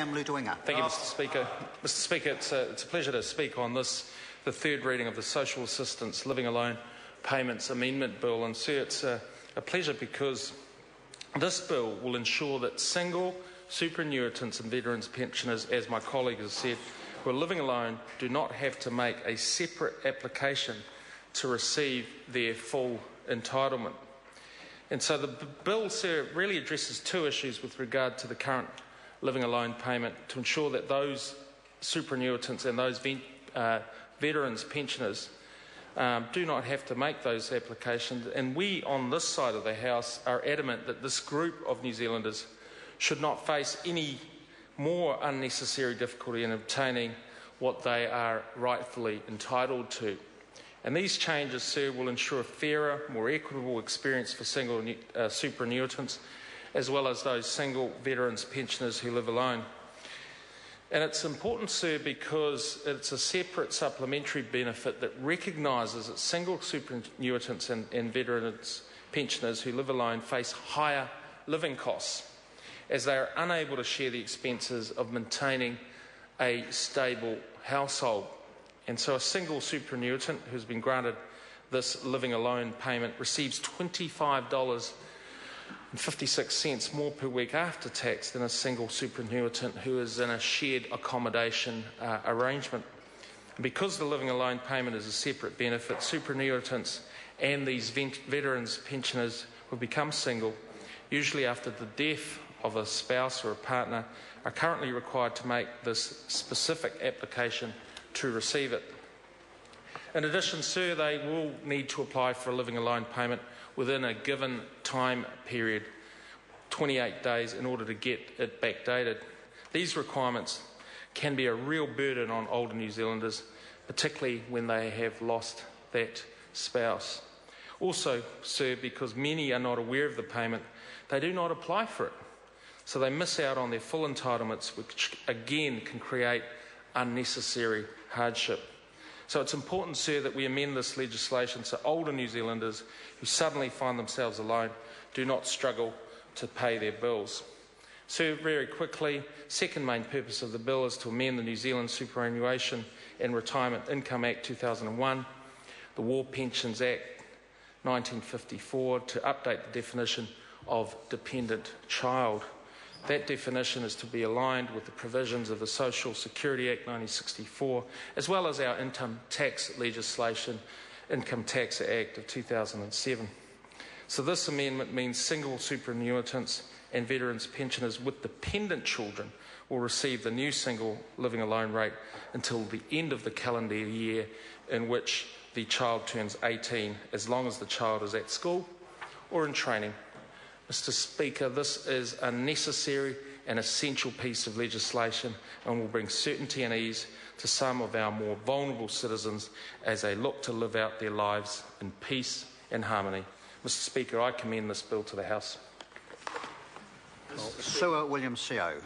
Lotu-Iiga. Thank you, Mr Speaker. Mr Speaker, it's a pleasure to speak on this, the third reading of the Social Assistance Living Alone Payments Amendment Bill. And sir, it's a pleasure because this bill will ensure that single superannuitants and veterans pensioners, as my colleague has said, who are living alone do not have to make a separate application to receive their full entitlement. And so the bill, sir, really addresses two issues with regard to the current living alone payment to ensure that those superannuitants and those veterans pensioners do not have to make those applications. And we on this side of the House are adamant that this group of New Zealanders should not face any more unnecessary difficulty in obtaining what they are rightfully entitled to. And these changes, sir, will ensure a fairer, more equitable experience for single superannuitants, as well as those single veterans pensioners who live alone. And it's important, sir, because it's a separate supplementary benefit that recognises that single superannuitants and veterans pensioners who live alone face higher living costs, as they are unable to share the expenses of maintaining a stable household. And so a single superannuitant who's been granted this living alone payment receives $25.56 more per week after tax than a single superannuitant who is in a shared accommodation arrangement. And because the living alone payment is a separate benefit, superannuitants and these veterans pensioners who become single, usually after the death of a spouse or a partner, are currently required to make this specific application to receive it. In addition, sir, they will need to apply for a living alone payment within a given time period, 28 days, in order to get it backdated. These requirements can be a real burden on older New Zealanders, particularly when they have lost that spouse. Also, sir, because many are not aware of the payment, they do not apply for it. So they miss out on their full entitlements, which again can create unnecessary hardship. So it's important, sir, that we amend this legislation so older New Zealanders who suddenly find themselves alone do not struggle to pay their bills. Sir, very quickly, second main purpose of the bill is to amend the New Zealand Superannuation and Retirement Income Act 2001, the War Pensions Act 1954, to update the definition of dependent child. That definition is to be aligned with the provisions of the Social Security Act 1964, as well as our income tax legislation, Income Tax Act of 2007. So this amendment means single superannuitants and veterans pensioners with dependent children will receive the new single living alone rate until the end of the calendar year in which the child turns 18, as long as the child is at school or in training. Mr Speaker, this is a necessary and essential piece of legislation and will bring certainty and ease to some of our more vulnerable citizens as they look to live out their lives in peace and harmony. Mr Speaker, I commend this bill to the House. Sue Williams CO.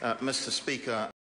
Mr Speaker,